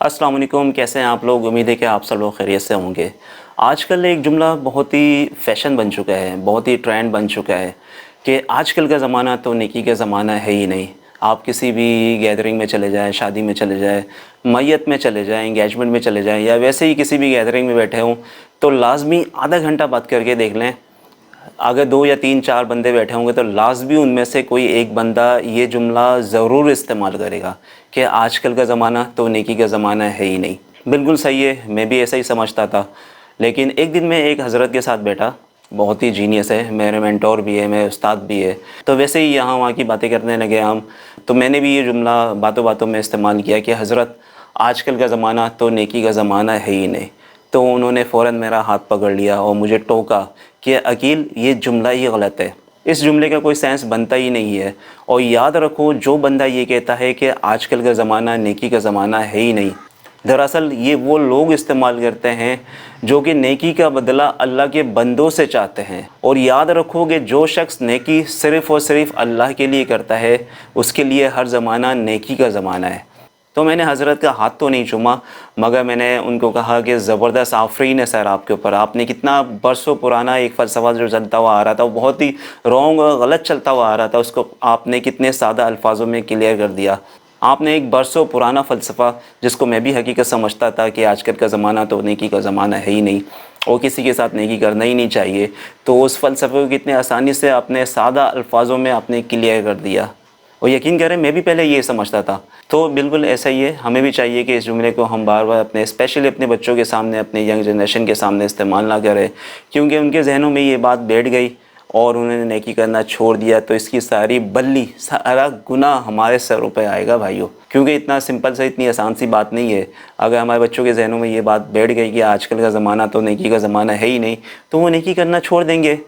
अस्सलाम वालेकुम, कैसे हैं आप लोग। उम्मीद है कि आप सब लोग खैरियत से होंगे। आजकल एक जुमला बहुत ही फ़ैशन बन चुका है, बहुत ही ट्रेंड बन चुका है कि आजकल का ज़माना तो नेकी का ज़माना है ही नहीं। आप किसी भी गैदरिंग में चले जाएँ, शादी में चले जाएँ, मैयत में चले जाएँ, एंगेजमेंट में चले जाएँ या वैसे ही किसी भी गैदरिंग में बैठे हों, तो लाज़मी आधा घंटा बात करके देख लें। अगर 2 या 3-4 बंदे बैठे होंगे तो लाज़मी उनमें से कोई एक बंदा ये जुमला ज़रूर इस्तेमाल करेगा कि आजकल का ज़माना तो नेकी का ज़माना है ही नहीं। बिल्कुल सही है, मैं भी ऐसा ही समझता था। लेकिन एक दिन मैं एक हज़रत के साथ बैठा, बहुत ही जीनियस है, मेरे मेंटोर भी है, मेरे उस्ताद भी है। तो वैसे ही यहाँ वहाँ की बातें करने लगे हम। तो मैंने भी ये जुमला बातों बातों में इस्तेमाल किया कि हज़रत आजकल का ज़माना तो नेकी का ज़माना है ही नहीं। तो उन्होंने फ़ौरन मेरा हाथ पकड़ लिया और मुझे टोका कि अकील, ये जुमला ही गलत है, इस जुमले का कोई सेंस बनता ही नहीं है। और याद रखो, जो बंदा ये कहता है कि आजकल का ज़माना नेकी का ज़माना है ही नहीं, दरअसल ये वो लोग इस्तेमाल करते हैं जो कि नेकी का बदला अल्लाह के बंदों से चाहते हैं। और याद रखोगे, जो शख्स नेकी सिर्फ़ और सिर्फ अल्लाह के लिए करता है, उसके लिए हर ज़माना नेकी का ज़माना है। तो मैंने हज़रत का हाथ तो नहीं चूमा, मगर मैंने उनको कहा कि ज़बरदस्त आफरीन है सर आपके ऊपर। आपने कितना बरसों पुराना एक फ़लसफ़ा जो चलता हुआ आ रहा था, वो बहुत ही रॉन्ग और गलत चलता हुआ आ रहा था, उसको आपने कितने सादा अल्फाजों में क्लियर कर दिया। आपने एक बरसों पुराना फ़लसफ़ा, जिसको मैं भी हकीकत समझता था कि आजकल का ज़माना तो नेकी का ज़माना है ही नहीं और किसी के साथ नेकी करना ही नहीं चाहिए, तो उस फ़लसफ़े को कितने आसानी से आपने सादा अल्फाजों में आपने क्लियर कर दिया। और यकीन करें, मैं भी पहले ये समझता था। तो बिल्कुल ऐसा ही है, हमें भी चाहिए कि इस जुमले को हम बार बार अपने स्पेशली अपने बच्चों के सामने, अपने यंग जनरेशन के सामने इस्तेमाल ना करें, क्योंकि उनके जहनों में ये बात बैठ गई और उन्होंने नेकी करना छोड़ दिया तो इसकी सारी बल्ली, सारा गुनाह हमारे सरों पे आएगा भाइयों। क्योंकि इतना सिंपल से, इतनी आसान सी बात नहीं है। अगर हमारे बच्चों के जहनों में ये बात बैठ गई कि आजकल का ज़माना तो नेकी का ज़माना है ही नहीं, तो वो नेकी करना छोड़ देंगे।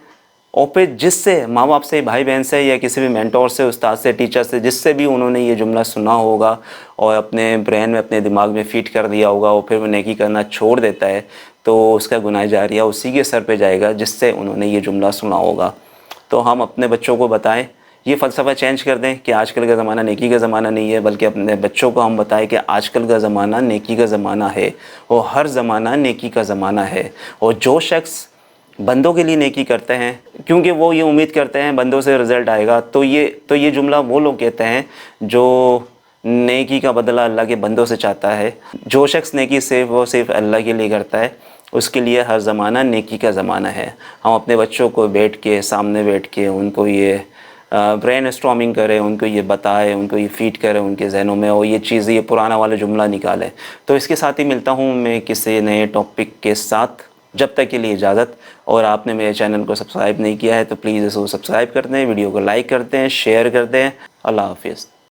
और फिर जिससे माँ बाप से, भाई बहन से या किसी भी मेंटोर से, उस्ताद से, टीचर से, जिससे भी उन्होंने ये जुमला सुना होगा और अपने ब्रेन में, अपने दिमाग में फ़ीड कर दिया होगा, और फिर वो नेकी करना छोड़ देता है, तो उसका गुनाह जारिया उसी के सर पे जाएगा जिससे उन्होंने ये जुमला सुना होगा। तो हम अपने बच्चों को बताएं, ये फ़लसफ़ा चेंज कर दें कि आजकल का ज़माना नेकी का ज़माना नहीं है, बल्कि अपने बच्चों को हम बताएं कि आजकल का ज़माना नेकी का ज़माना है और हर ज़माना नेकी का ज़माना है। और जो शख्स बंदों के लिए नेकी करते हैं, क्योंकि वो ये उम्मीद करते हैं बंदों से रिज़ल्ट आएगा, तो ये जुमला वो लोग कहते हैं जो नेकी का बदला अल्लाह के बंदों से चाहता है। जो शख्स नेकी सिर्फ़ और सिर्फ अल्लाह के लिए करता है, उसके लिए हर ज़माना नेकी का ज़माना है। हम अपने बच्चों को बैठ के, सामने बैठ के उनको ये ब्रेन स्टॉर्मिंग करें, उनको ये बताएं, उनको ये फ़ीड करें उनके जहनों में, और ये चीज़, ये पुराना वाला जुमला निकालें। तो इसके साथ ही मिलता हूँ मैं किसी नए टॉपिक के साथ। जब तक के लिए इजाज़त। और आपने मेरे चैनल को सब्सक्राइब नहीं किया है तो प्लीज़ इसको सब्सक्राइब कर दें, वीडियो को लाइक कर दें, शेयर कर दें। अल्लाह हाफ़िज़।